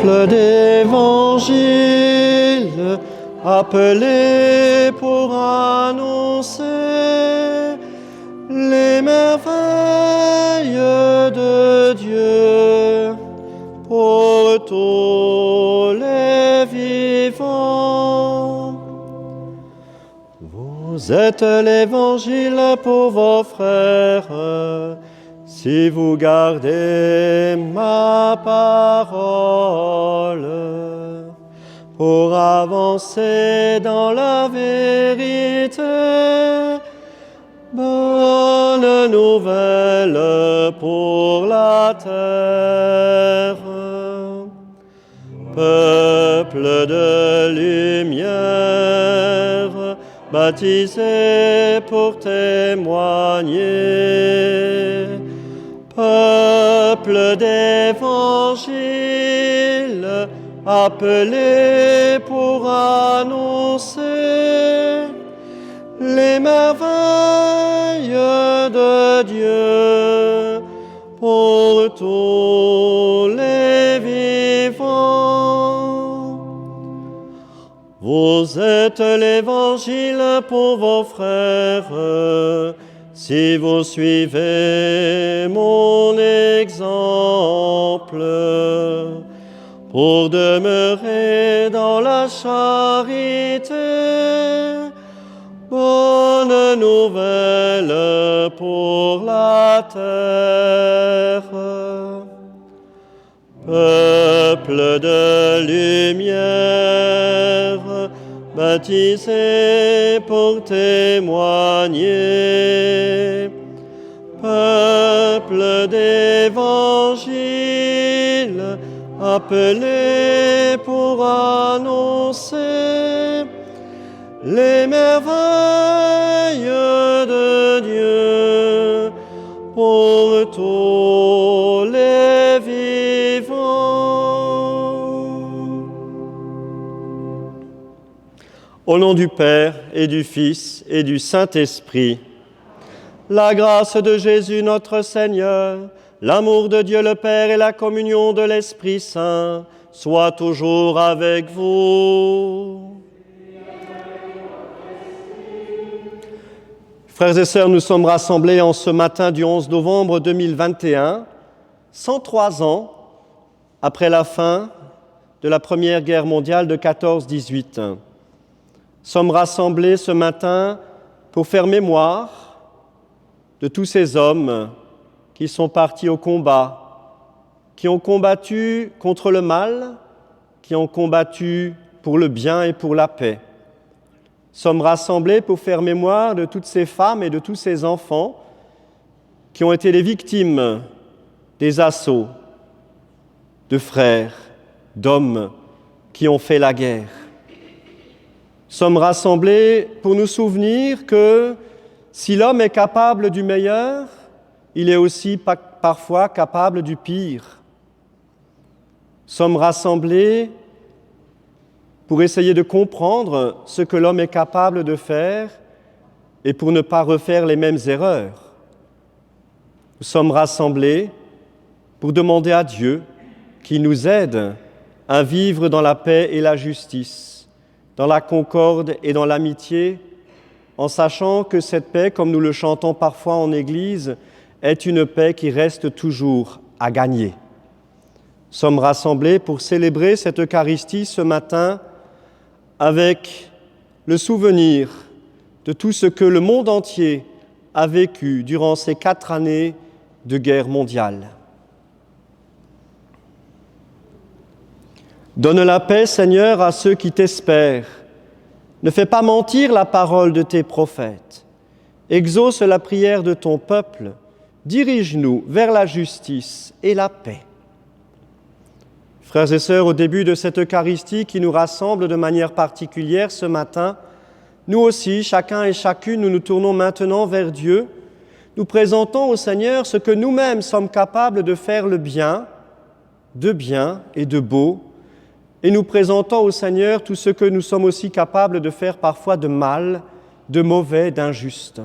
Peuple d'évangile, appelé pour annoncer les merveilles de Dieu pour tous les vivants. Vous êtes l'évangile pour vos frères, si vous gardez ma parole, pour avancer dans la vérité. Bonne nouvelle pour la terre. Peuple de lumière, baptisé pour témoigner. Peuple d'évangile, appelé pour annoncer les merveilles de Dieu pour tous les vivants. Vous êtes l'évangile pour vos frères, si vous suivez mon exemple, pour demeurer dans la charité. Bonne nouvelle pour la terre. Peuple de lumière, baptisé pour témoigner. Peuple d'évangile, appelé pour annoncer les merveilles de Dieu pour tous les vivants. Au nom du Père et du Fils et du Saint-Esprit, la grâce de Jésus notre Seigneur, l'amour de Dieu le Père et la communion de l'Esprit Saint soient toujours avec vous. Frères et sœurs, nous sommes rassemblés en ce matin du 11 novembre 2021, 103 ans après la fin de la Première Guerre mondiale de 14-18. Nous sommes rassemblés ce matin pour faire mémoire de tous ces hommes qui sont partis au combat, qui ont combattu contre le mal, qui ont combattu pour le bien et pour la paix. Nous sommes rassemblés pour faire mémoire de toutes ces femmes et de tous ces enfants qui ont été les victimes des assauts de frères, d'hommes qui ont fait la guerre. Nous sommes rassemblés pour nous souvenir que si l'homme est capable du meilleur, il est aussi parfois capable du pire. Nous sommes rassemblés pour essayer de comprendre ce que l'homme est capable de faire et pour ne pas refaire les mêmes erreurs. Nous sommes rassemblés pour demander à Dieu qu'il nous aide à vivre dans la paix et la justice, dans la concorde et dans l'amitié, en sachant que cette paix, comme nous le chantons parfois en Église, est une paix qui reste toujours à gagner. Nous sommes rassemblés pour célébrer cette Eucharistie ce matin avec le souvenir de tout ce que le monde entier a vécu durant ces 4 années de guerre mondiale. Donne la paix, Seigneur, à ceux qui t'espèrent. Ne fais pas mentir la parole de tes prophètes. Exauce la prière de ton peuple. Dirige-nous vers la justice et la paix. Frères et sœurs, au début de cette Eucharistie qui nous rassemble de manière particulière ce matin, nous aussi, chacun et chacune, nous nous tournons maintenant vers Dieu. Nous présentons au Seigneur ce que nous-mêmes sommes capables de faire de bien et de beau, et nous présentons au Seigneur tout ce que nous sommes aussi capables de faire parfois de mal, de mauvais, d'injuste.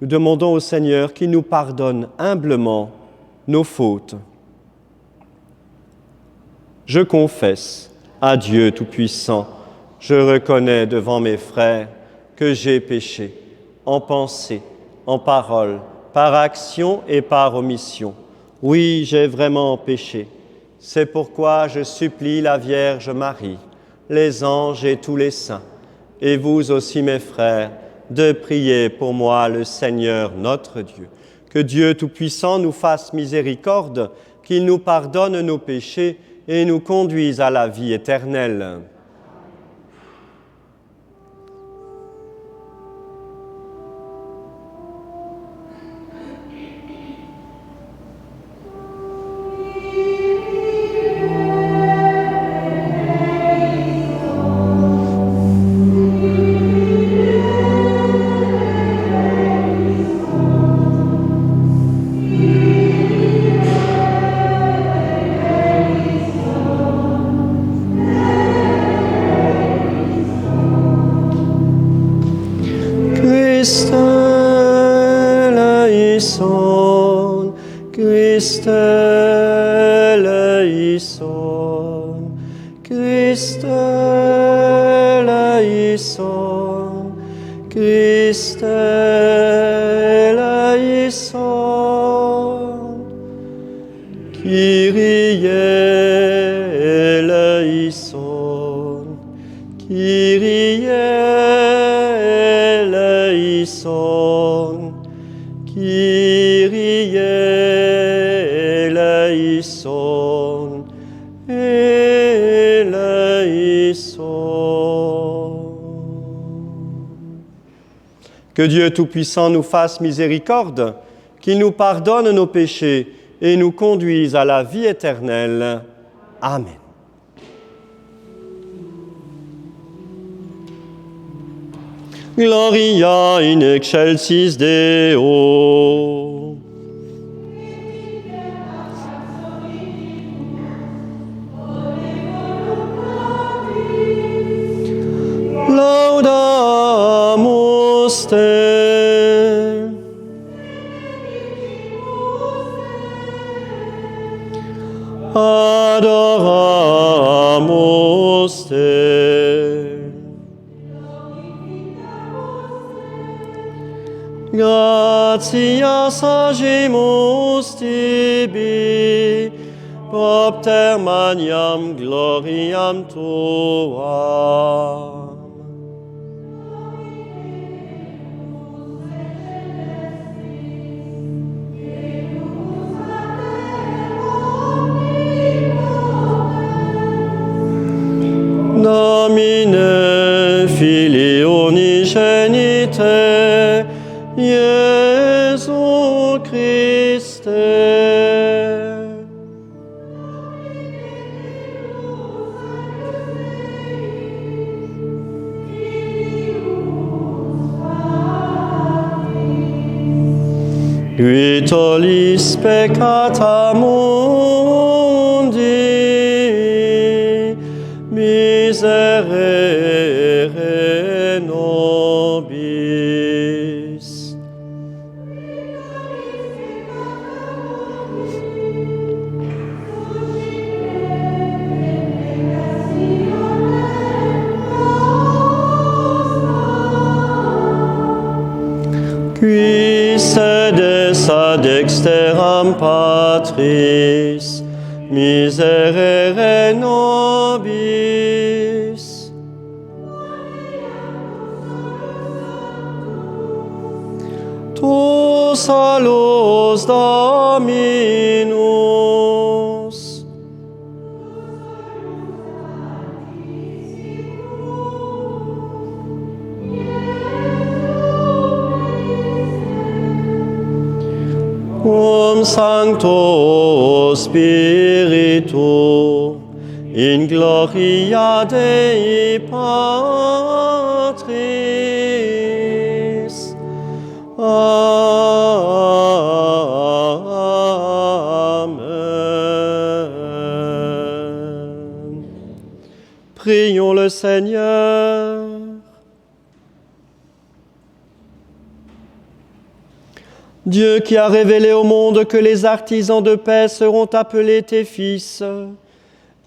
Nous demandons au Seigneur qu'il nous pardonne humblement nos fautes. Je confesse à Dieu Tout-Puissant, je reconnais devant mes frères que j'ai péché en pensée, en parole, par action et par omission. Oui, j'ai vraiment péché. C'est pourquoi je supplie la Vierge Marie, les anges et tous les saints, et vous aussi mes frères, de prier pour moi le Seigneur notre Dieu. Que Dieu Tout-Puissant nous fasse miséricorde, qu'il nous pardonne nos péchés et nous conduise à la vie éternelle. Christ eleison, Christ eleison, Christ eleison, Christ eleison, Kyrie eleison, Kyrie eleison, Kyrie eleison, eleison. Que Dieu Tout-Puissant nous fasse miséricorde, qu'il nous pardonne nos péchés et nous conduise à la vie éternelle. Amen. Gloria in excelsis Deo. Laudamus te. Adoramus te. Gratias agimus tibi, propter maniam gloriam tuam. Domine Filii unigenite, Iesu Christe. Qui tollis peccata mundi, miserere nobis. Qui sedes ad exteram Patris, miserere nobis. Tu salus Dominus. Cum Sancto Spiritu, in gloria Dei Patris. Amen. Prions le Seigneur. Dieu qui a révélé au monde que les artisans de paix seront appelés tes fils,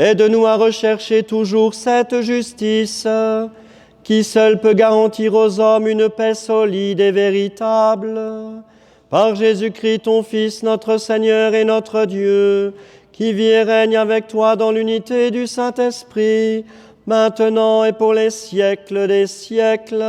Aide-nous à rechercher toujours cette justice qui seule peut garantir aux hommes une paix solide et véritable. Par Jésus-Christ, ton Fils, notre Seigneur et notre Dieu, qui vit et règne avec toi dans l'unité du Saint-Esprit, maintenant et pour les siècles des siècles.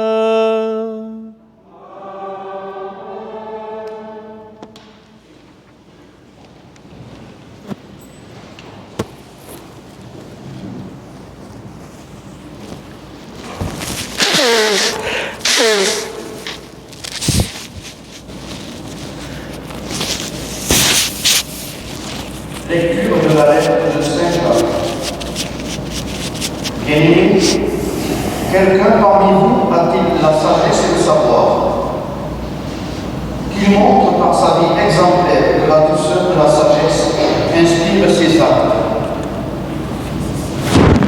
Lecture de la lettre de Saint Jacques. Bien-aimés, quelqu'un parmi vous a-t-il la sagesse et le savoir? Qu'il montre par sa vie exemplaire que la douceur de la sagesse inspire ses actes.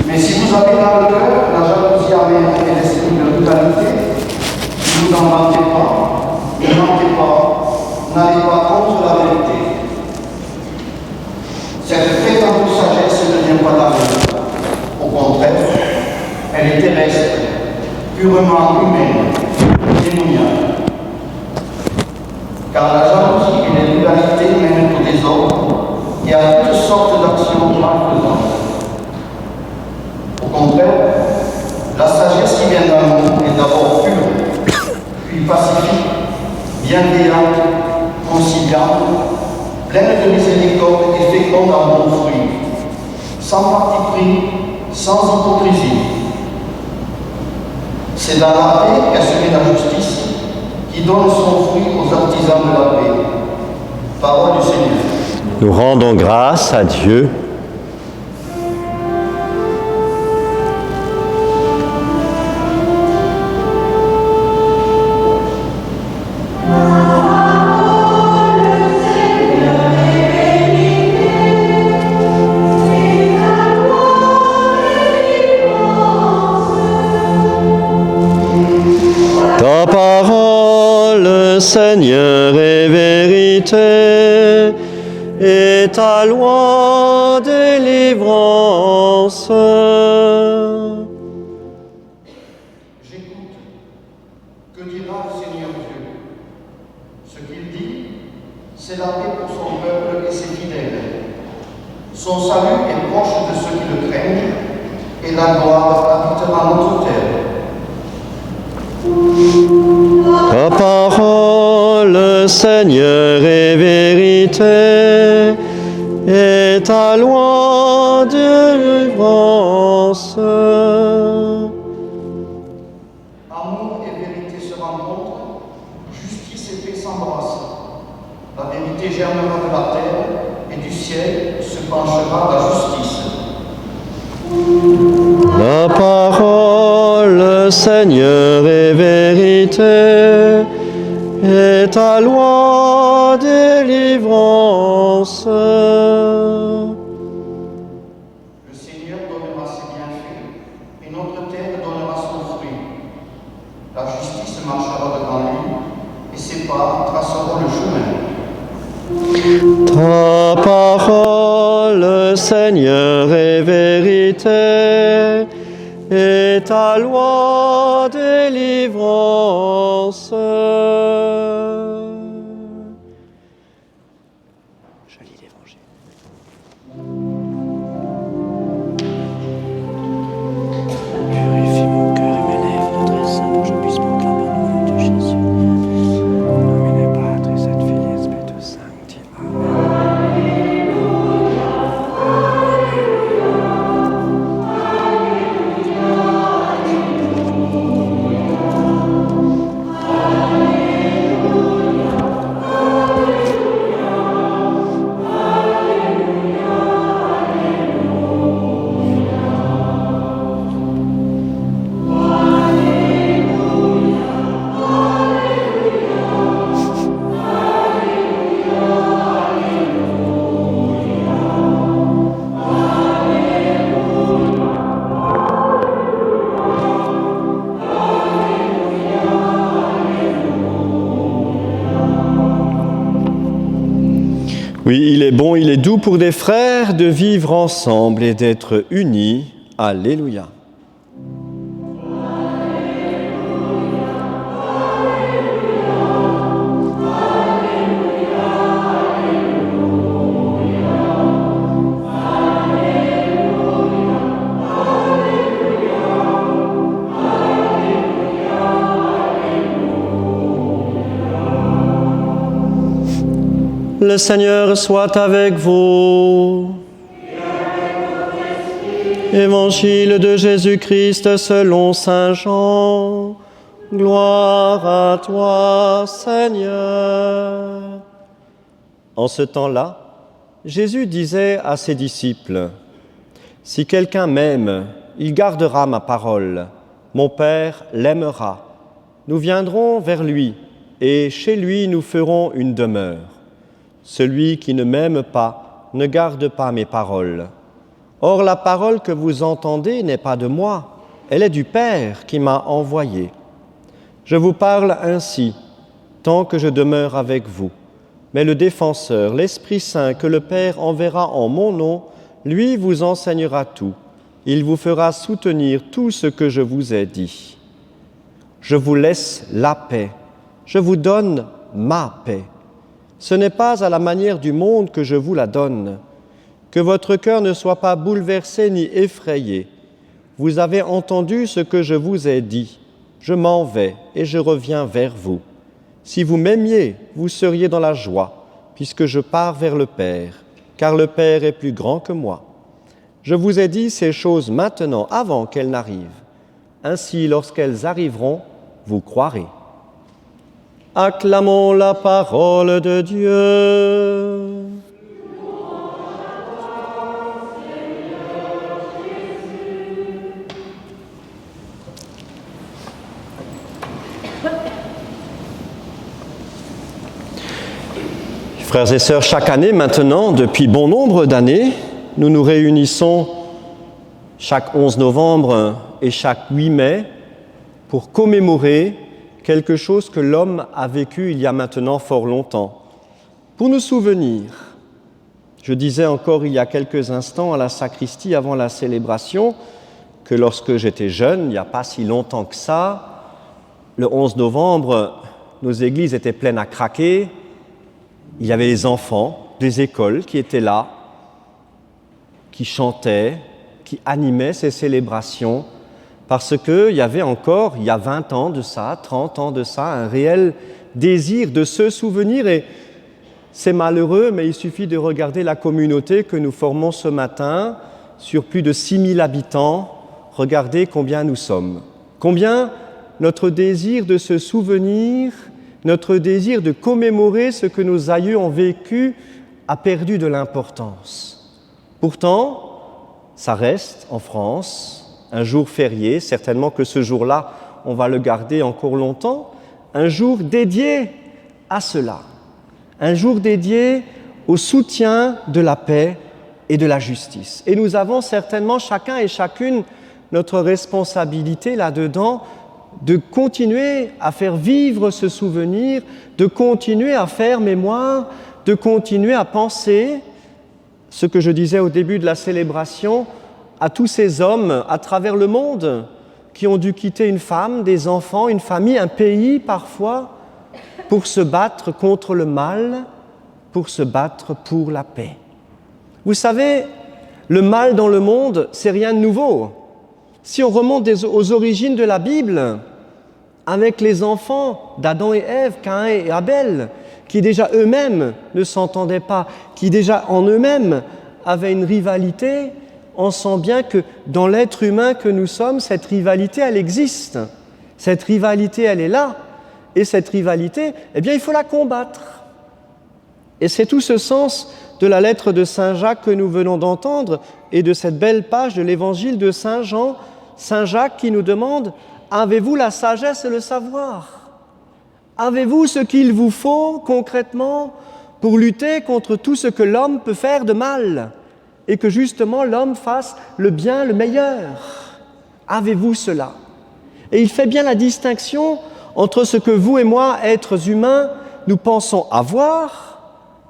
Mais si vous avez dans le cœur la jalousie amère et l'esprit de brutalité, ne vous en mentez pas, ne mentez pas, n'allez pas contre la vérité. Cette prétendue sagesse ne vient pas d'amour. Au contraire, elle est terrestre, purement humaine, démoniaque. Car la jalousie et les rivalités mènent au désordre et à toutes sortes d'actions malfaisantes. Au contraire, la sagesse qui vient d'amour est d'abord pure, puis pacifique, bienveillante, conciliante, pleine de miséricorde et féconde en bons fruits, sans parti pris, sans hypocrisie. C'est dans la paix qu'est semée la justice, qui donne son fruit aux artisans de la paix. Parole du Seigneur. Nous rendons grâce à Dieu. Ta parole, Seigneur, est vérité, et ta loi délivrance. J'écoute. Que dira le Seigneur Dieu? Ce qu'il dit, c'est la paix pour son peuple et ses fidèles. Son salut est proche de ceux qui le craignent, et la gloire habitera notre terre. Ta parole, Seigneur, est vérité, et ta loi délivrance. Amour et vérité se rencontrent, justice et paix s'embrassent. La vérité germera de la terre, et du ciel se penchera la justice. La parole, Seigneur, est vérité, et ta loi délivrance. Le Seigneur donnera ses bienfaits, et notre terre donnera son fruit. La justice marchera devant lui, et ses pas traceront le chemin. Ta parole, Seigneur, est vérité, et ta loi délivrance. Je lis l'Évangile. Purifie mon cœur et mes lèvres, très saint, pour que je puisse proclamer le nom de Jésus. Nomine Patris et Filii et Spiritus Sancti. Amen. est bon, il est doux pour des frères de vivre ensemble et d'être unis. Alléluia. Le Seigneur soit avec vous. Évangile de Jésus-Christ selon saint Jean. Gloire à toi, Seigneur. En ce temps-là, Jésus disait à ses disciples, « Si quelqu'un m'aime, il gardera ma parole. Mon Père l'aimera. Nous viendrons vers lui, et chez lui nous ferons une demeure. Celui qui ne m'aime pas ne garde pas mes paroles. Or, la parole que vous entendez n'est pas de moi, elle est du Père qui m'a envoyé. Je vous parle ainsi, tant que je demeure avec vous. Mais le Défenseur, l'Esprit Saint, que le Père enverra en mon nom, lui vous enseignera tout. Il vous fera soutenir tout ce que je vous ai dit. Je vous laisse la paix, je vous donne ma paix. Ce n'est pas à la manière du monde que je vous la donne. Que votre cœur ne soit pas bouleversé ni effrayé. Vous avez entendu ce que je vous ai dit. Je m'en vais et je reviens vers vous. Si vous m'aimiez, vous seriez dans la joie, puisque je pars vers le Père, car le Père est plus grand que moi. Je vous ai dit ces choses maintenant, avant qu'elles n'arrivent. Ainsi, lorsqu'elles arriveront, vous croirez. Acclamons la parole de Dieu. Frères et sœurs, chaque année maintenant, depuis bon nombre d'années, nous nous réunissons chaque 11 novembre et chaque 8 mai pour commémorer quelque chose que l'homme a vécu il y a maintenant fort longtemps, pour nous souvenir. Je disais encore il y a quelques instants à la sacristie avant la célébration que lorsque j'étais jeune, il n'y a pas si longtemps que ça, le 11 novembre, nos églises étaient pleines à craquer, il y avait les enfants des écoles qui étaient là, qui chantaient, qui animaient ces célébrations, parce qu'il y avait encore, il y a 20 ans de ça, 30 ans de ça, un réel désir de se souvenir. Et c'est malheureux, mais il suffit de regarder la communauté que nous formons ce matin, sur plus de 6000 habitants. Regardez combien nous sommes. Combien notre désir de se souvenir, notre désir de commémorer ce que nos aïeux ont vécu a perdu de l'importance. Pourtant, ça reste en France un jour férié, certainement que ce jour-là, on va le garder encore longtemps, un jour dédié à cela, un jour dédié au soutien de la paix et de la justice. Et nous avons certainement chacun et chacune notre responsabilité là-dedans de continuer à faire vivre ce souvenir, de continuer à faire mémoire, de continuer à penser ce que je disais au début de la célébration, à tous ces hommes à travers le monde qui ont dû quitter une femme, des enfants, une famille, un pays parfois, pour se battre contre le mal, pour se battre pour la paix. Vous savez, le mal dans le monde, c'est rien de nouveau. Si on remonte aux origines de la Bible, avec les enfants d'Adam et Ève, Caïn et Abel, qui déjà eux-mêmes ne s'entendaient pas, qui déjà en eux-mêmes avaient une rivalité, on sent bien que dans l'être humain que nous sommes, cette rivalité, elle existe. Cette rivalité, elle est là. Et cette rivalité, eh bien, il faut la combattre. Et c'est tout ce sens de la lettre de Saint Jacques que nous venons d'entendre et de cette belle page de l'évangile de Saint Jean, Saint Jacques qui nous demande « Avez-vous la sagesse et le savoir ? Avez-vous ce qu'il vous faut concrètement pour lutter contre tout ce que l'homme peut faire de mal ? Et que justement l'homme fasse le bien, le meilleur. Avez-vous cela ? Et il fait bien la distinction entre ce que vous et moi, êtres humains, nous pensons avoir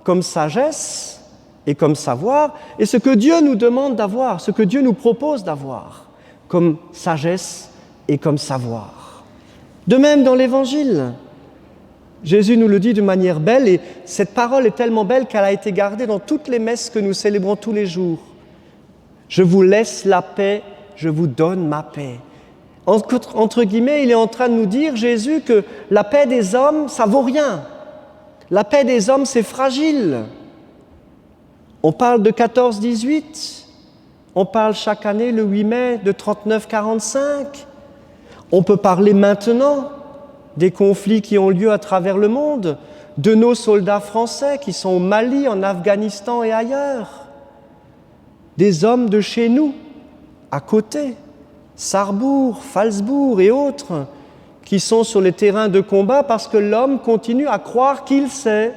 comme sagesse et comme savoir, et ce que Dieu nous demande d'avoir, ce que Dieu nous propose d'avoir, comme sagesse et comme savoir. De même dans l'Évangile, Jésus nous le dit de manière belle, et cette parole est tellement belle qu'elle a été gardée dans toutes les messes que nous célébrons tous les jours. Je vous laisse la paix, je vous donne ma paix. Entre guillemets, il est en train de nous dire, Jésus, que la paix des hommes, ça vaut rien. La paix des hommes, c'est fragile. On parle de 14-18, on parle chaque année, le 8 mai, de 39-45. On peut parler maintenant des conflits qui ont lieu à travers le monde, de nos soldats français qui sont au Mali, en Afghanistan et ailleurs, des hommes de chez nous, à côté, Sarrebourg, Phalsbourg et autres, qui sont sur les terrains de combat parce que l'homme continue à croire qu'il sait,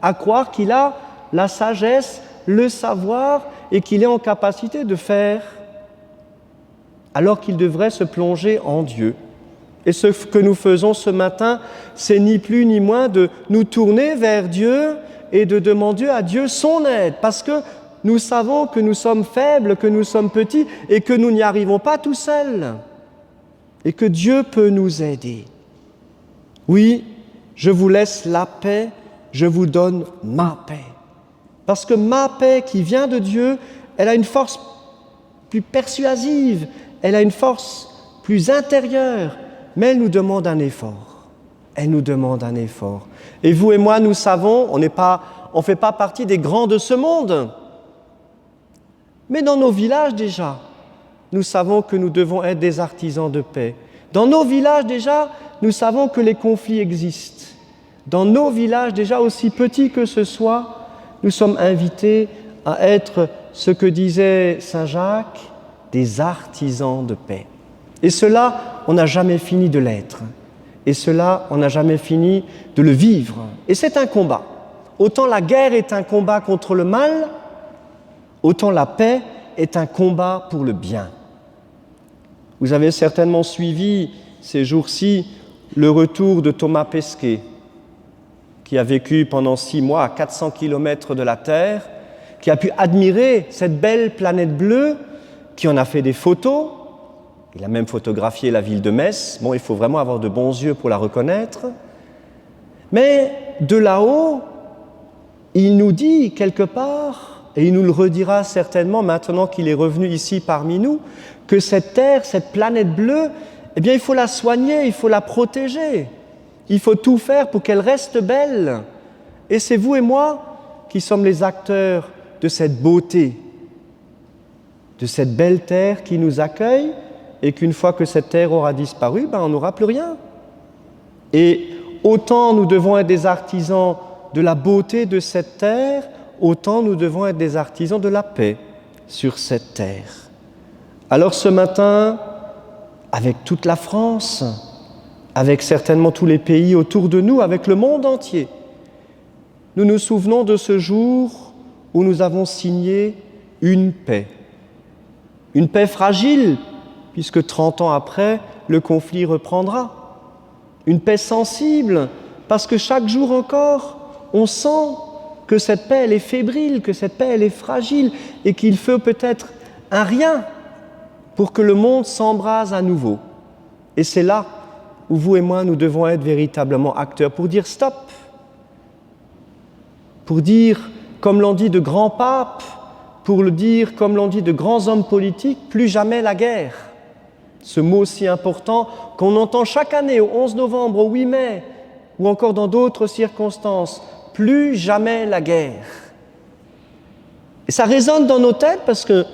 à croire qu'il a la sagesse, le savoir et qu'il est en capacité de faire, alors qu'il devrait se plonger en Dieu. Et ce que nous faisons ce matin, c'est ni plus ni moins de nous tourner vers Dieu et de demander à Dieu son aide, parce que nous savons que nous sommes faibles, que nous sommes petits et que nous n'y arrivons pas tout seuls, et que Dieu peut nous aider. Oui, je vous laisse la paix, je vous donne ma paix. Parce que ma paix qui vient de Dieu, elle a une force plus persuasive, elle a une force plus intérieure, mais elle nous demande un effort. Elle nous demande un effort. Et vous et moi, nous savons, on ne fait pas partie des grands de ce monde. Mais dans nos villages déjà, nous savons que nous devons être des artisans de paix. Dans nos villages déjà, nous savons que les conflits existent. Dans nos villages déjà, aussi petits que ce soit, nous sommes invités à être ce que disait Saint Jacques, des artisans de paix. Et cela, on n'a jamais fini de l'être. Et cela, on n'a jamais fini de le vivre. Et c'est un combat. Autant la guerre est un combat contre le mal, autant la paix est un combat pour le bien. Vous avez certainement suivi ces jours-ci le retour de Thomas Pesquet, qui a vécu pendant 6 mois à 400 km de la Terre, qui a pu admirer cette belle planète bleue, qui en a fait des photos. Il a même photographié la ville de Metz. Bon, il faut vraiment avoir de bons yeux pour la reconnaître. Mais de là-haut, il nous dit quelque part, et il nous le redira certainement maintenant qu'il est revenu ici parmi nous, que cette terre, cette planète bleue, eh bien, il faut la soigner, il faut la protéger. Il faut tout faire pour qu'elle reste belle. Et c'est vous et moi qui sommes les acteurs de cette beauté, de cette belle terre qui nous accueille, et qu'une fois que cette terre aura disparu, on n'aura plus rien. Et autant nous devons être des artisans de la beauté de cette terre, autant nous devons être des artisans de la paix sur cette terre. Alors ce matin, avec toute la France, avec certainement tous les pays autour de nous, avec le monde entier, nous nous souvenons de ce jour où nous avons signé une paix. Une paix fragile, puisque 30 ans après, le conflit reprendra. Une paix sensible, parce que chaque jour encore, on sent que cette paix, elle est fébrile, que cette paix, elle est fragile, et qu'il faut peut-être un rien pour que le monde s'embrase à nouveau. Et c'est là où vous et moi, nous devons être véritablement acteurs, pour dire stop, pour dire, comme l'ont dit de grands papes, pour le dire, comme l'ont dit de grands hommes politiques, plus jamais la guerre. Ce mot si important qu'on entend chaque année au 11 novembre, au 8 mai, ou encore dans d'autres circonstances, plus jamais la guerre. Et ça résonne dans nos têtes parce que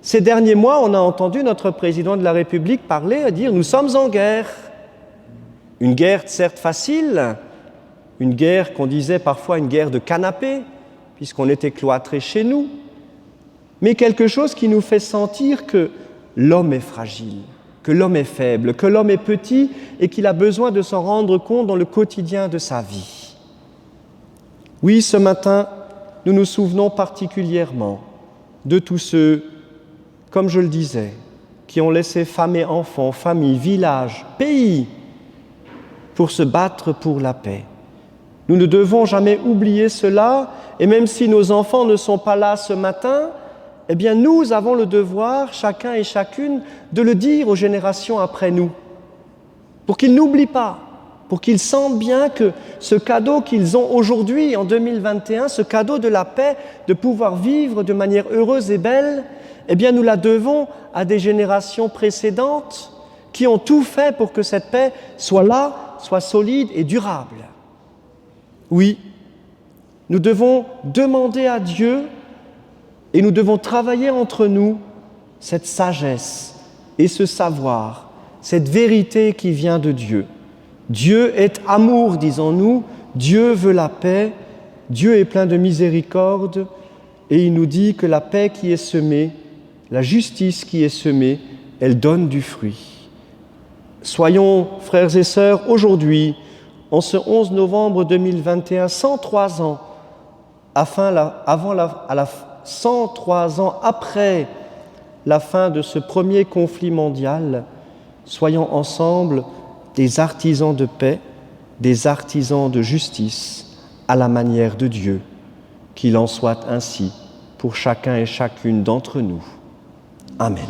ces derniers mois, on a entendu notre président de la République parler et dire « nous sommes en guerre ». Une guerre certes facile, une guerre qu'on disait parfois une guerre de canapé, puisqu'on était cloîtrés chez nous, mais quelque chose qui nous fait sentir que l'homme est fragile, que l'homme est faible, que l'homme est petit et qu'il a besoin de s'en rendre compte dans le quotidien de sa vie. Oui, ce matin, nous nous souvenons particulièrement de tous ceux, comme je le disais, qui ont laissé femmes et enfants, familles, villages, pays, pour se battre pour la paix. Nous ne devons jamais oublier cela, et même si nos enfants ne sont pas là ce matin, eh bien nous avons le devoir, chacun et chacune, de le dire aux générations après nous, pour qu'ils n'oublient pas, pour qu'ils sentent bien que ce cadeau qu'ils ont aujourd'hui, en 2021, ce cadeau de la paix, de pouvoir vivre de manière heureuse et belle, eh bien nous la devons à des générations précédentes qui ont tout fait pour que cette paix soit là, soit solide et durable. Oui, nous devons demander à Dieu et nous devons travailler entre nous cette sagesse et ce savoir, cette vérité qui vient de Dieu. Dieu est amour, disons-nous, Dieu veut la paix, Dieu est plein de miséricorde et il nous dit que la paix qui est semée, la justice qui est semée, elle donne du fruit. Soyons, frères et sœurs, aujourd'hui, en ce 11 novembre 2021, 103 ans, 103 ans après la fin de ce premier conflit mondial, soyons ensemble des artisans de paix, des artisans de justice, à la manière de Dieu. Qu'il en soit ainsi pour chacun et chacune d'entre nous. Amen.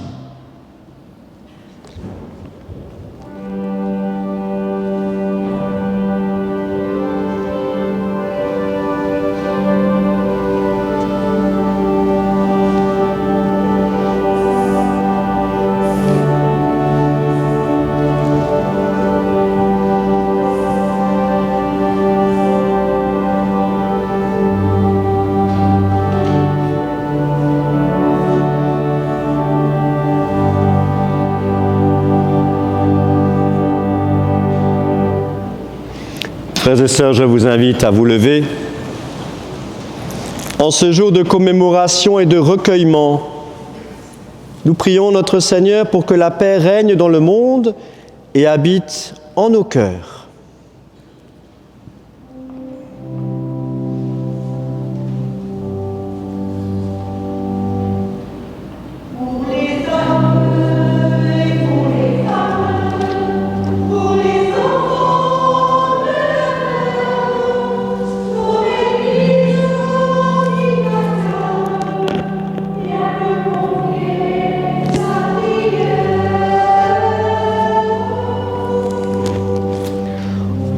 Frères et sœurs, je vous invite à vous lever. En ce jour de commémoration et de recueillement, nous prions notre Seigneur pour que la paix règne dans le monde et habite en nos cœurs.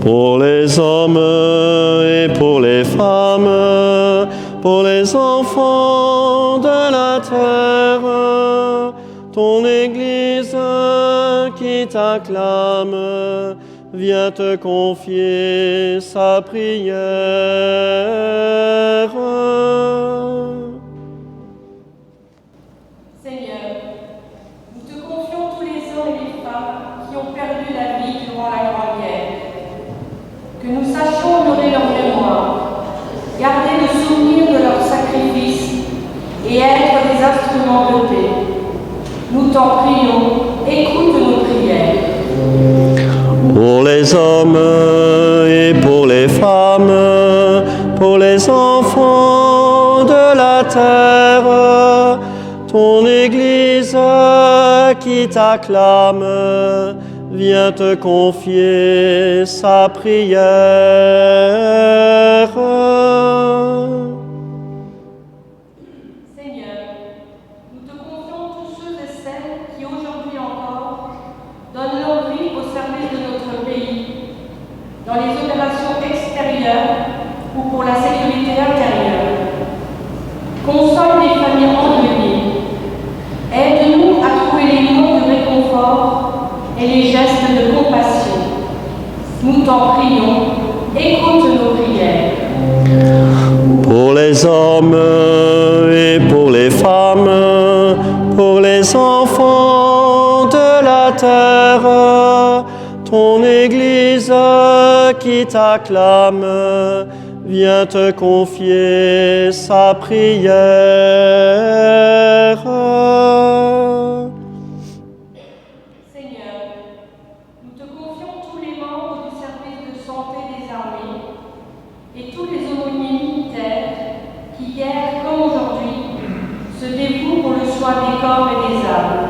Pour les hommes et pour les femmes, pour les enfants de la terre, ton Église qui t'acclame vient te confier sa prière. Seigneur, nous te confions tous les hommes et les femmes qui ont perdu la vie durant la Grande Guerre. Que nous sachions honorer leur mémoire, garder le souvenir de leur sacrifice et être des instruments de paix. Nous t'en prions, écoute nos prières. Pour les hommes et pour les femmes, pour les enfants de la terre, ton Église qui t'acclame vient te confier sa prière. Seigneur, nous te confions tous ceux et celles qui aujourd'hui encore donnent leur vie au service de notre pays, dans les opérations extérieures ou pour la sécurité intérieure. Console les familles endeuillées. Aide-nous à trouver les mots de réconfort et les gestes de compassion. Nous t'en prions, écoute nos prières. Pour les hommes et pour les femmes, pour les enfants de la terre, ton Église qui t'acclame vient te confier sa prière. Des corps et des âmes.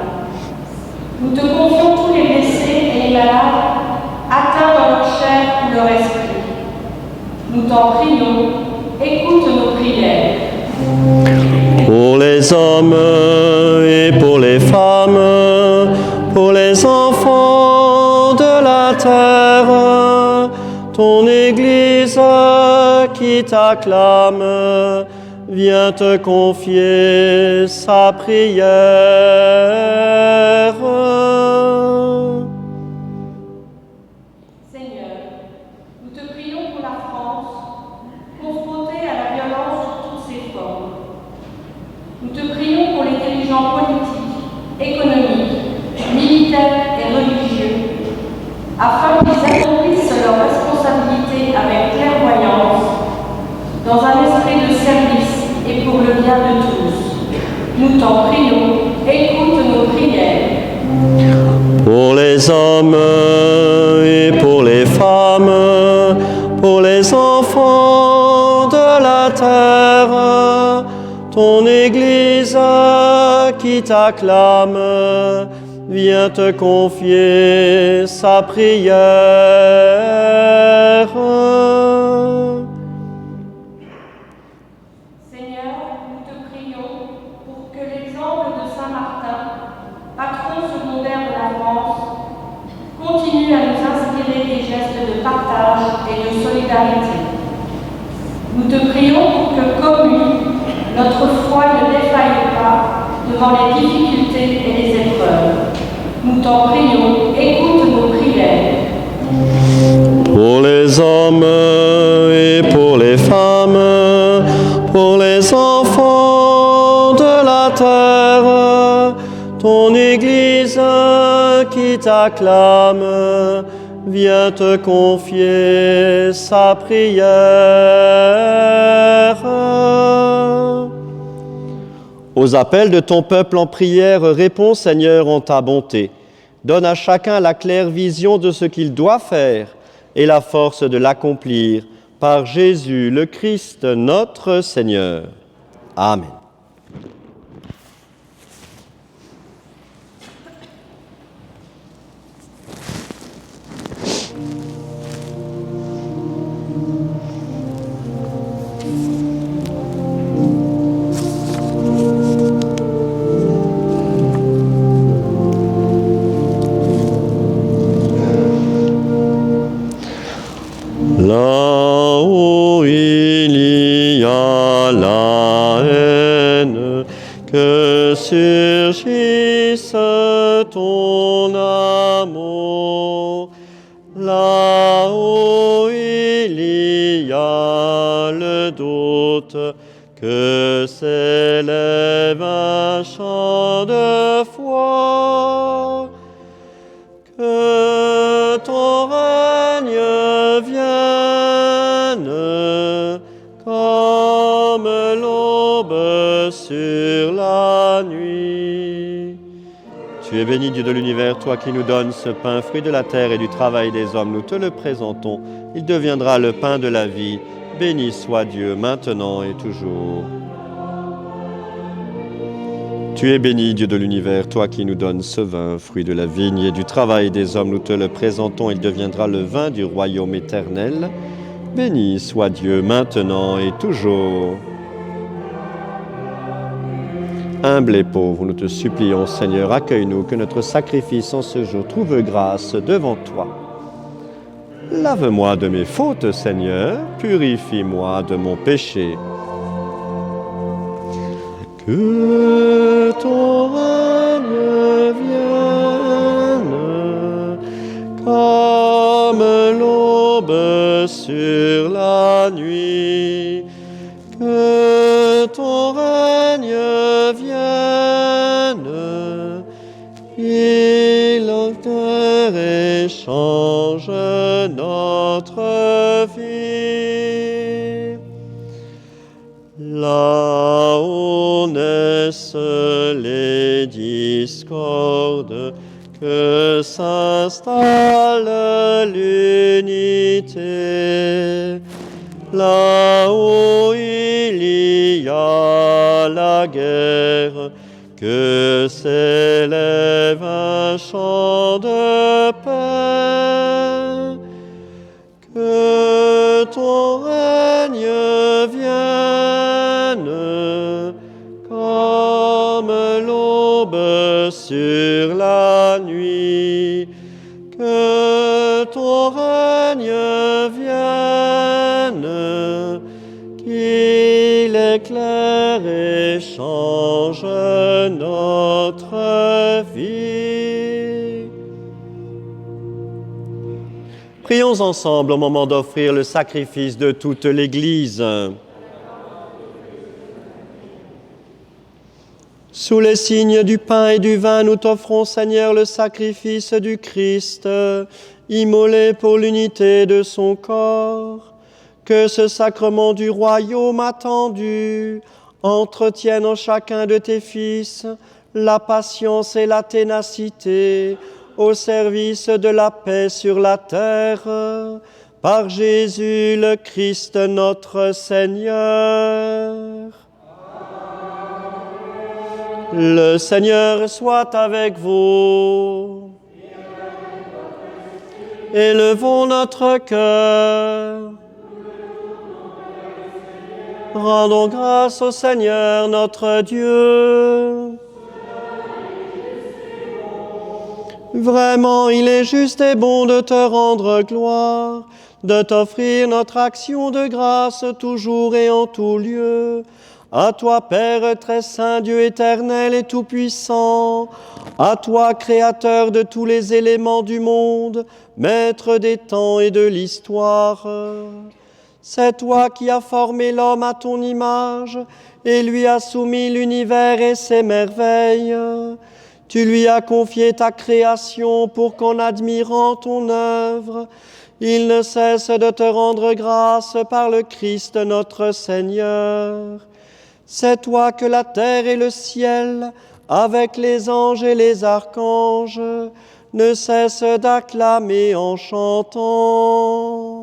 Nous te confions tous les blessés et les malades atteints dans leur chair ou leur esprit. Nous t'en prions, écoute nos prières. Pour les hommes et pour les femmes, pour les enfants de la terre, ton Église qui t'acclame vient te confier sa prière. Seigneur, nous te prions pour la France, confrontée à la violence sous toutes ses formes. Nous te prions pour les dirigeants politiques, économiques, militaires et religieux, afin qu'ils accomplissent leurs responsabilités avec clairvoyance, dans un esprit de service et pour le bien de tous. Nous t'en prions, écoute nos prières. Pour les hommes et pour les femmes, pour les enfants de la terre, ton Église qui t'acclame vient te confier sa prière. Seigneur, nous te prions pour que l'exemple de Saint Martin, patron secondaire de la France, continue à nous inspirer des gestes de partage et de solidarité. Nous te prions pour que, comme lui, notre foi ne défaille pas devant les difficultés et les épreuves. Nous t'en prions, écoute nos prières. Pour les hommes et pour les femmes, pour les enfants de la terre, ton Église qui t'acclame vient te confier sa prière. Aux appels de ton peuple en prière, réponds Seigneur en ta bonté. Donne à chacun la claire vision de ce qu'il doit faire et la force de l'accomplir par Jésus le Christ notre Seigneur. Amen. Là où il y a la haine, que surgisse ton amour. Là où il y a le doute, que s'élève un chant de foi. Que ton règne vienne comme l'aube sur la nuit. Tu es béni, Dieu de l'univers, toi qui nous donnes ce pain, fruit de la terre et du travail des hommes. Nous te le présentons. Il deviendra le pain de la vie. Béni soit Dieu, maintenant et toujours. Tu es béni, Dieu de l'univers, toi qui nous donnes ce vin, fruit de la vigne et du travail des hommes. Nous te le présentons, il deviendra le vin du royaume éternel. Béni soit Dieu, maintenant et toujours. Humble et pauvre, nous te supplions, Seigneur, accueille-nous, que notre sacrifice en ce jour trouve grâce devant toi. Lave-moi de mes fautes, Seigneur, purifie-moi de mon péché. Que ton règne vienne comme l'aube sur la nuit. Que ton règne vienne, il enterre et change notre vie. Là où naissent les discordes, que s'installe l'unité. Là où il y a la guerre, que s'élève un chant de paix. Que ton règne vienne, comme l'aube sur la nuit. Que ton règne vienne, qu'il éclaire et change notre vie. Prions ensemble au moment d'offrir le sacrifice de toute l'Église. Sous les signes du pain et du vin, nous t'offrons, Seigneur, le sacrifice du Christ, immolé pour l'unité de son corps. Que ce sacrement du royaume attendu entretienne en chacun de tes fils la patience et la ténacité au service de la paix sur la terre, par Jésus le Christ notre Seigneur. Le Seigneur soit avec vous. Élevons notre cœur. Rendons grâce au Seigneur notre Dieu. Vraiment, il est juste et bon de te rendre gloire, de t'offrir notre action de grâce toujours et en tout lieu. À toi, Père très saint, Dieu éternel et tout-puissant, à toi, Créateur de tous les éléments du monde, Maître des temps et de l'histoire. C'est toi qui as formé l'homme à ton image et lui as soumis l'univers et ses merveilles. Tu lui as confié ta création pour qu'en admirant ton œuvre, il ne cesse de te rendre grâce par le Christ notre Seigneur. C'est toi que la terre et le ciel, avec les anges et les archanges, ne cessent d'acclamer en chantant.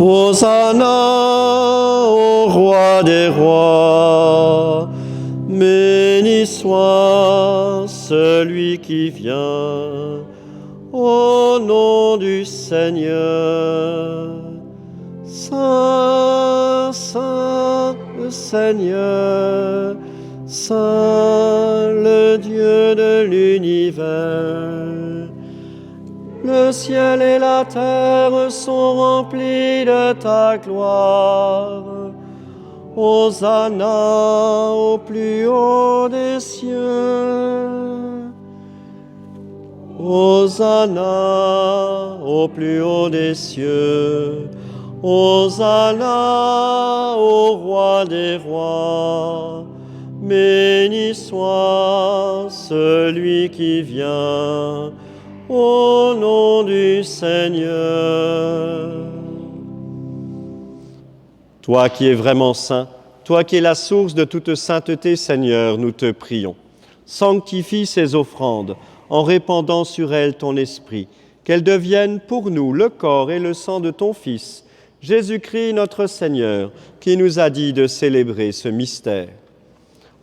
Hosanna au roi des rois, béni soit celui qui vient au nom du Seigneur. Saint, Saint le Seigneur, Saint le Dieu de l'univers. Le ciel et la terre sont remplis de ta gloire. Hosanna au plus haut des cieux. Hosanna au plus haut des cieux. Hosanna au roi des rois. Béni soit celui qui vient au nom du Seigneur. Toi qui es vraiment saint, toi qui es la source de toute sainteté, Seigneur, nous te prions. Sanctifie ces offrandes en répandant sur elles ton esprit, qu'elles deviennent pour nous le corps et le sang de ton Fils, Jésus-Christ notre Seigneur, qui nous a dit de célébrer ce mystère.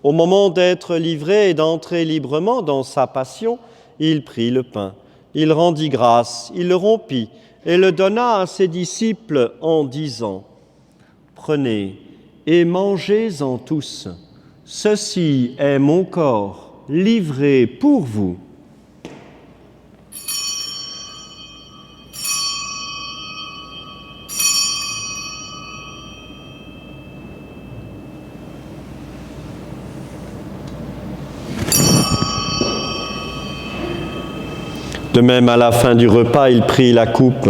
Au moment d'être livré et d'entrer librement dans sa passion, il prit le pain. Il rendit grâce, il le rompit et le donna à ses disciples en disant : « Prenez et mangez-en tous. Ceci est mon corps livré pour vous. » De même, à la fin du repas, il prit la coupe.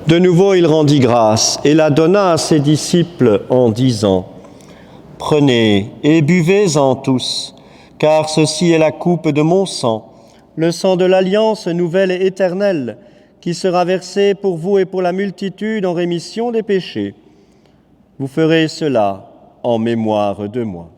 De nouveau, il rendit grâce et la donna à ses disciples en disant : « Prenez et buvez-en tous, car ceci est la coupe de mon sang, le sang de l'alliance nouvelle et éternelle, qui sera versé pour vous et pour la multitude en rémission des péchés. Vous ferez cela en mémoire de moi. »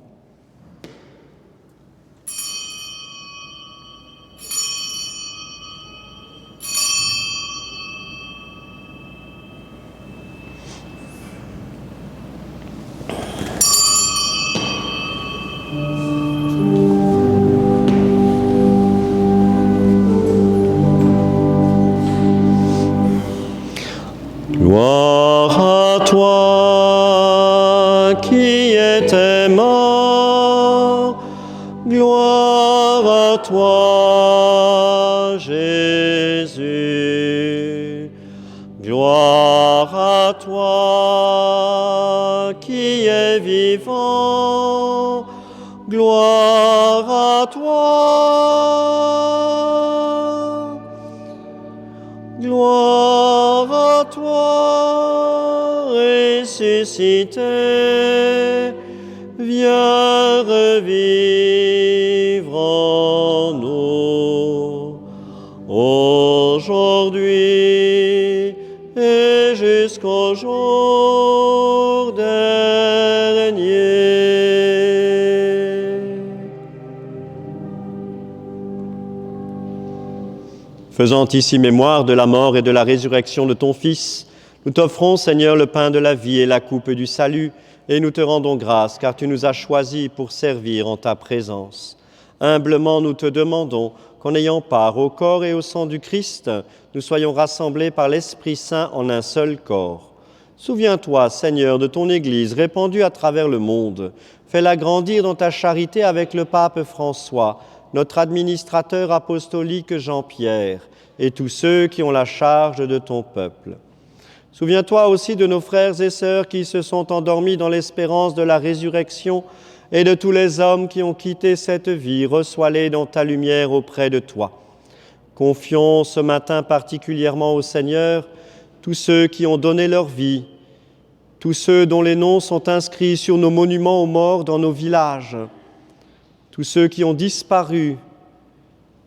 Jésus. Gloire à toi qui es vivant, gloire à toi, gloire à toi, ressuscité, viens revivre en nous, aujourd'hui et jusqu'au jour dernier. Faisant ici mémoire de la mort et de la résurrection de ton Fils, nous t'offrons, Seigneur, le pain de la vie et la coupe du salut, et nous te rendons grâce, car tu nous as choisis pour servir en ta présence. Humblement, nous te demandons qu'en ayant part au corps et au sang du Christ, nous soyons rassemblés par l'Esprit Saint en un seul corps. Souviens-toi, Seigneur, de ton Église répandue à travers le monde. Fais-la grandir dans ta charité avec le pape François, notre administrateur apostolique Jean-Pierre, et tous ceux qui ont la charge de ton peuple. Souviens-toi aussi de nos frères et sœurs qui se sont endormis dans l'espérance de la résurrection et de tous les hommes qui ont quitté cette vie. Reçois-les dans ta lumière auprès de toi. Confions ce matin particulièrement au Seigneur tous ceux qui ont donné leur vie, tous ceux dont les noms sont inscrits sur nos monuments aux morts dans nos villages, tous ceux qui ont disparu,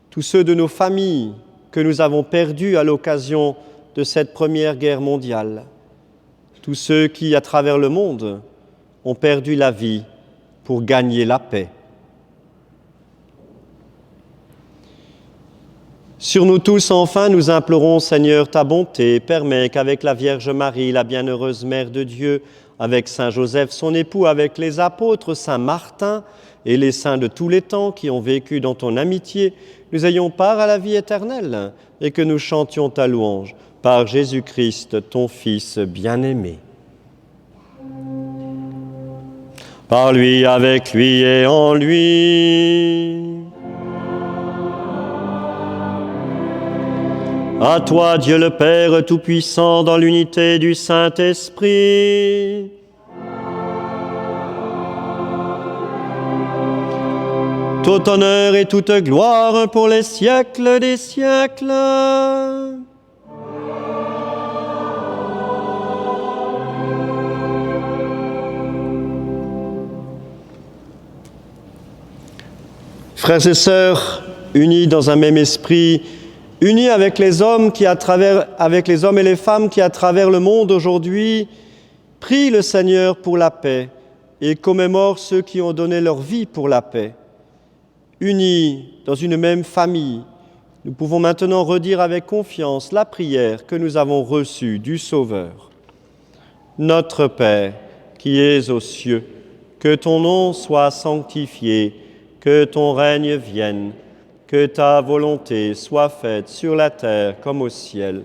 tous ceux de nos familles que nous avons perdus à l'occasion de cette Première Guerre mondiale, tous ceux qui, à travers le monde, ont perdu la vie pour gagner la paix. Sur nous tous, enfin, nous implorons, Seigneur, ta bonté. Permets qu'avec la Vierge Marie, la bienheureuse Mère de Dieu, avec Saint Joseph, son époux, avec les apôtres, Saint Martin et les saints de tous les temps qui ont vécu dans ton amitié, nous ayons part à la vie éternelle et que nous chantions ta louange par Jésus-Christ, ton Fils bien-aimé. Par lui, avec lui et en lui. À toi, Dieu le Père Tout-Puissant, dans l'unité du Saint-Esprit. Tout honneur et toute gloire pour les siècles des siècles. Frères et sœurs, unis dans un même esprit, unis avec les hommes et les femmes qui, à travers le monde aujourd'hui, prient le Seigneur pour la paix et commémorent ceux qui ont donné leur vie pour la paix. Unis dans une même famille, nous pouvons maintenant redire avec confiance la prière que nous avons reçue du Sauveur. Notre Père, qui es aux cieux, que ton nom soit sanctifié, que ton règne vienne, que ta volonté soit faite sur la terre comme au ciel.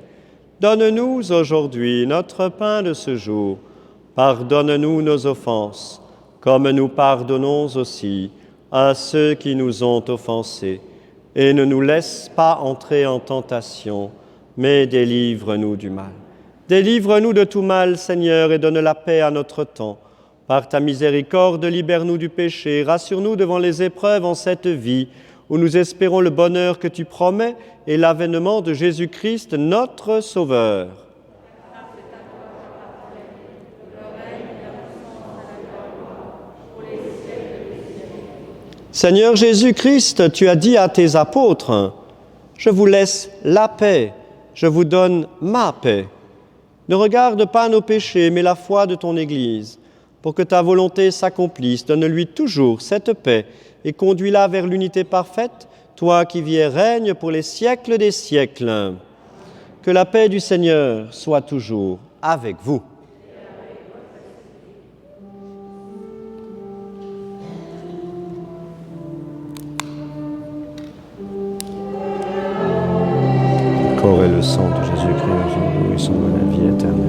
Donne-nous aujourd'hui notre pain de ce jour. Pardonne-nous nos offenses, comme nous pardonnons aussi à ceux qui nous ont offensés. Et ne nous laisse pas entrer en tentation, mais délivre-nous du mal. Délivre-nous de tout mal, Seigneur, et donne la paix à notre temps. Par ta miséricorde, libère-nous du péché, rassure-nous devant les épreuves en cette vie, où nous espérons le bonheur que tu promets et l'avènement de Jésus-Christ, notre Sauveur. Seigneur Jésus-Christ, tu as dit à tes apôtres, « Je vous laisse la paix, je vous donne ma paix. Ne regarde pas nos péchés, mais la foi de ton Église. Pour que ta volonté s'accomplisse, donne-lui toujours cette paix et conduis-la vers l'unité parfaite, toi qui vis et règnes pour les siècles des siècles. Que la paix du Seigneur soit toujours avec vous. Le corps et le sang de Jésus-Christ en nous, ils sont dans la vie éternelle.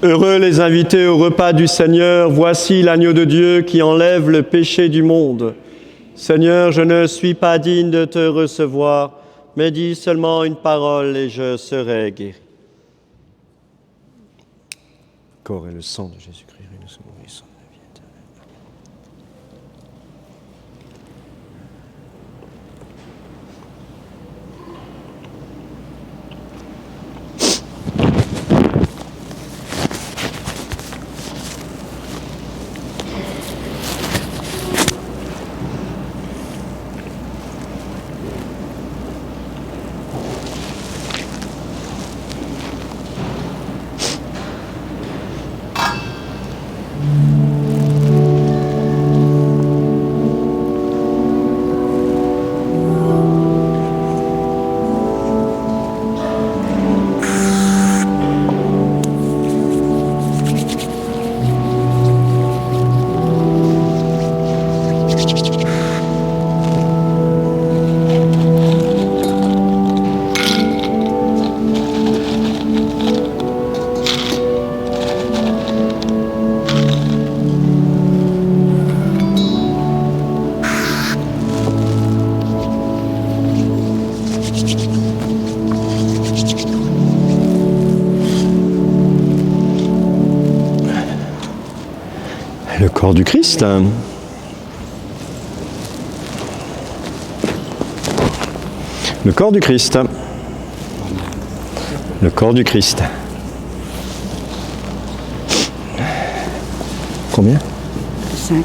Heureux les invités au repas du Seigneur, voici l'agneau de Dieu qui enlève le péché du monde. Seigneur, je ne suis pas digne de te recevoir, mais dis seulement une parole et je serai guéri. Le corps et le sang de Jésus-Christ, nous sommes nourrissants de la vie éternelle. Le corps du Christ. Le corps du Christ. Le corps du Christ. Combien? 5.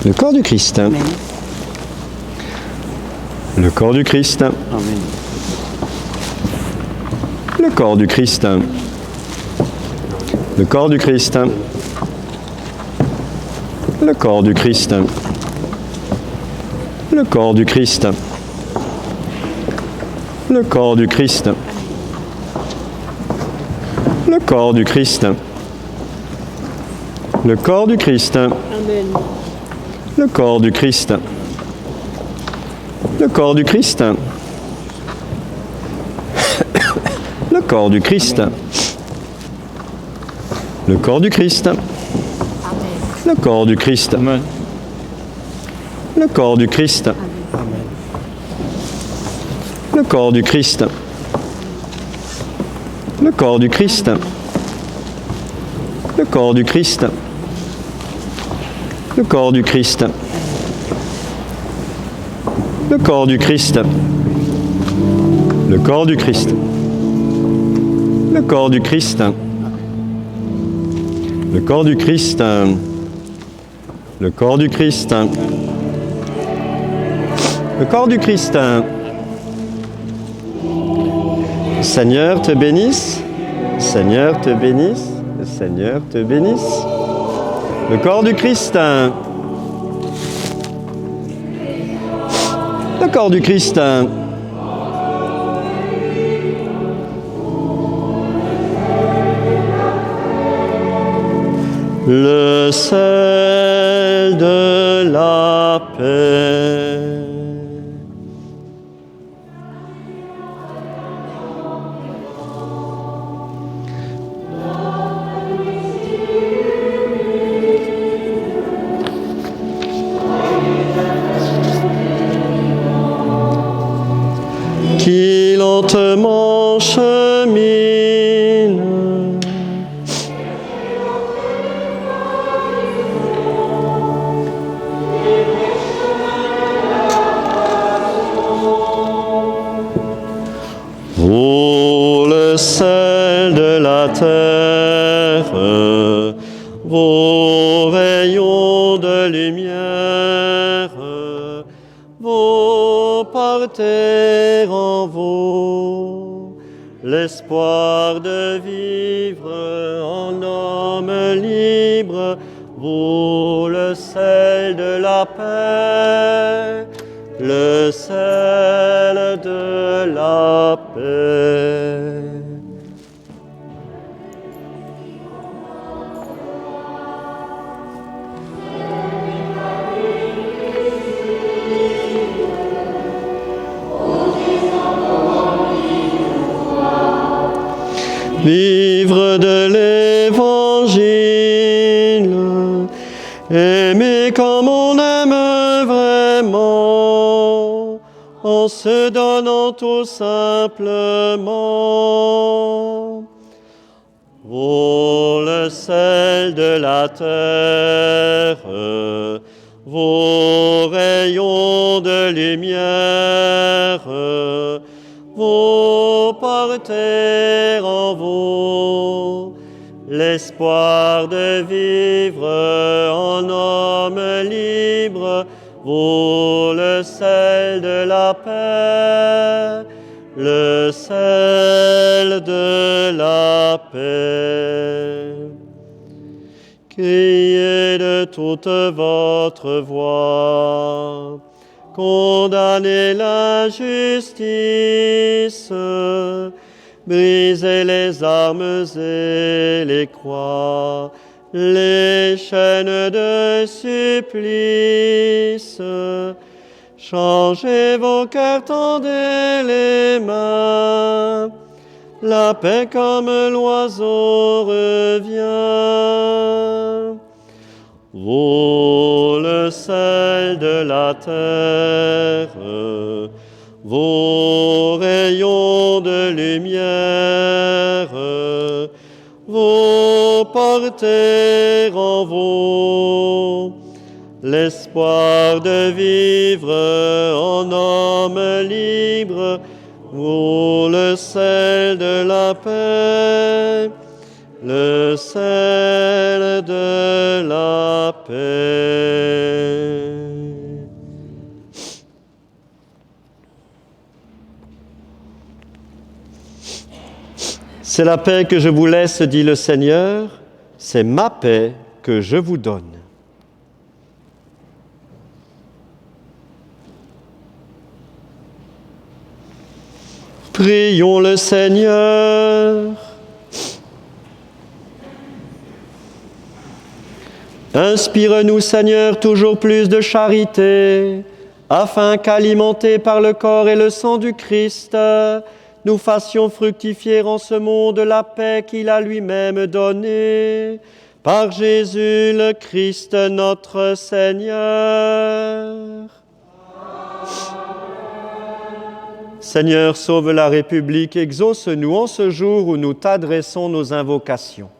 Le corps du Christ. Amen. Le corps du Christ. Amen. Le corps du Christ. Le corps du Christ. Le corps du Christ. Le corps du Christ. Le corps du Christ. Le corps du Christ. Le corps du Christ. Amen. Le corps du Christ. Le corps du Christ. Le corps du Christ. Le corps du Christ. Le corps du Christ. Le corps du Christ. Le corps du Christ. Le corps du Christ. Le corps du Christ. Le corps du Christ. Le corps du Christ. Le corps du Christ. Le corps du Christ. Le corps du Christ. Le corps du Christ. Le corps du Christ. Seigneur te bénisse. Seigneur te bénisse. Seigneur te bénisse. Le corps du Christ. Le corps du Christ. Le sel de la paix. Qui lentement chemine. Ô le sel de la terre, vos rayons de lumière, vous portez en vous l'espoir de vivre en homme libre, vous le sel de la paix, le sel de la paix. vivre de l'Évangile, aimer comme on aime vraiment, en se donnant tout simplement. Vous le sel de la terre, vos rayons de lumière, vous portez en vous l'espoir de vivre en homme libre, vous le sel de la paix, le sel de la paix. Criez de toute votre voix, condamnez l'injustice, brisez les armes et les croix, les chaînes de supplice. Changez vos cœurs, tendez les mains, la paix comme l'oiseau revient. Vous le sel de la terre, vos rayons de lumière, vous portez en vous l'espoir de vivre en homme libre, vous le sel de la paix, le sel de la paix. C'est la paix que je vous laisse, dit le Seigneur, c'est ma paix que je vous donne. Prions le Seigneur. Inspire-nous, Seigneur, toujours plus de charité, afin qu'alimentés par le corps et le sang du Christ, nous fassions fructifier en ce monde la paix qu'il a lui-même donnée, par Jésus le Christ notre Seigneur. Seigneur, sauve la République, exauce-nous en ce jour où nous t'adressons nos invocations.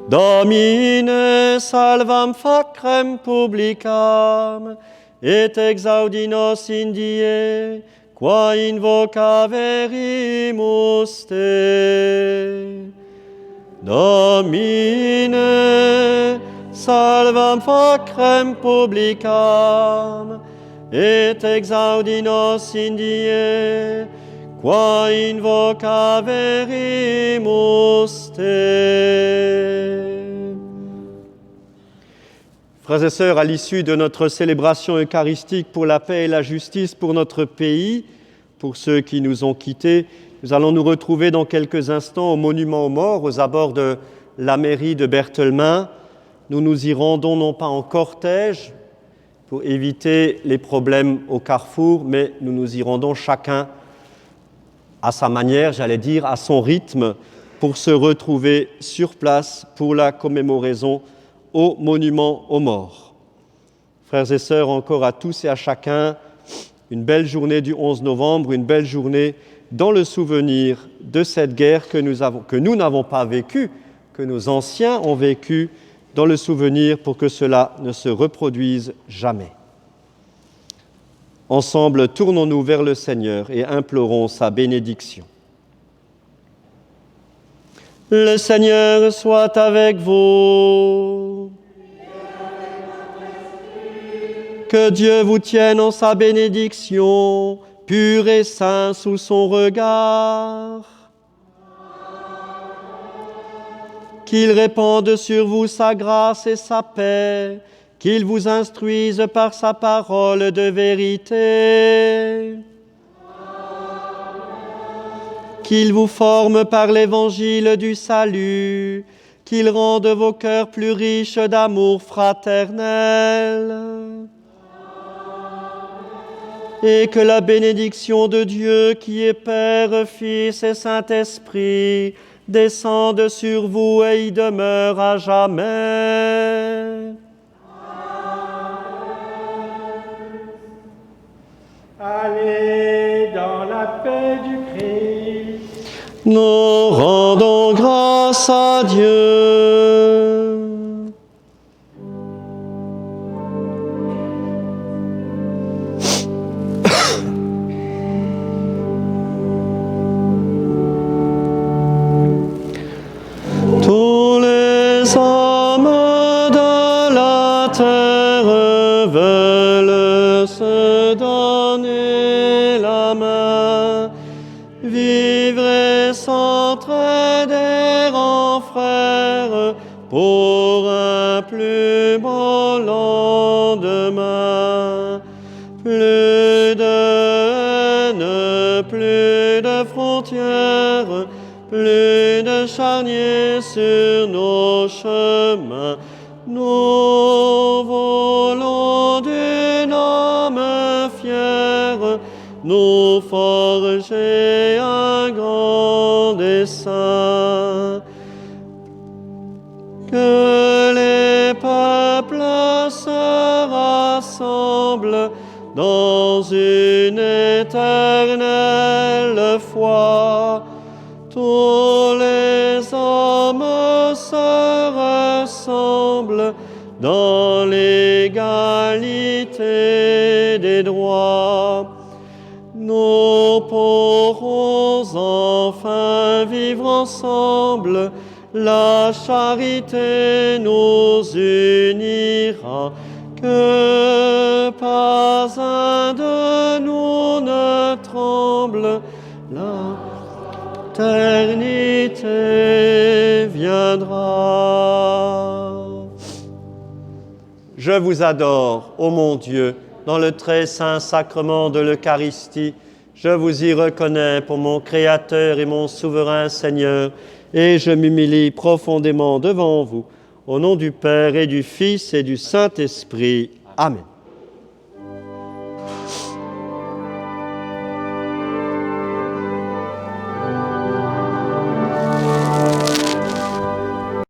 Domine salvam facrem publicam, et exaudinos indie, qua invocaverimus te. Domine salvam facrem publicam, et exaudinos indie, qua invocaverimus te. Frères et sœurs, à l'issue de notre célébration eucharistique pour la paix et la justice pour notre pays, pour ceux qui nous ont quittés, nous allons nous retrouver dans quelques instants au monument aux morts, aux abords de la mairie de Berthelmin. Nous nous y rendons non pas en cortège, pour éviter les problèmes au carrefour, mais nous nous y rendons chacun à sa manière, j'allais dire, à son rythme, pour se retrouver sur place pour la commémoraison au monument aux morts. Frères et sœurs, encore à tous et à chacun, une belle journée du 11 novembre, une belle journée dans le souvenir de cette guerre que nous n'avons pas vécue, que nos anciens ont vécue, dans le souvenir pour que cela ne se reproduise jamais. Ensemble, tournons-nous vers le Seigneur et implorons sa bénédiction. Le Seigneur soit avec vous. Que Dieu vous tienne en sa bénédiction, pur et saint sous son regard. Qu'il répande sur vous sa grâce et sa paix, qu'il vous instruise par sa parole de vérité. Qu'il vous forme par l'évangile du salut, qu'il rende vos cœurs plus riches d'amour fraternel. et que la bénédiction de Dieu qui est Père, Fils et Saint-Esprit descende sur vous et y demeure à jamais. Allez dans la paix du Christ. Nous rendons grâce à Dieu. Tous les hommes de la terre veulent se donner la main, vivre et s'entraider en frères pour un plus beau lendemain. Plus de haine, plus de frontières, plus de charniers sur nos chemins. Nous voulons d'une âme fière nous forger un grand dessein. Que les peuples se rassemblent dans une éternelle foi. Tous les hommes se ressemblent dans l'égalité des droits. Nous pourrons enfin vivre ensemble, la charité nous unira, que pas un de nous ne tremble, l'éternité viendra. Je vous adore, ô mon Dieu, dans le très saint sacrement de l'Eucharistie. Je vous y reconnais pour mon Créateur et mon souverain Seigneur, et je m'humilie profondément devant vous, au nom du Père et du Fils et du Saint-Esprit. Amen.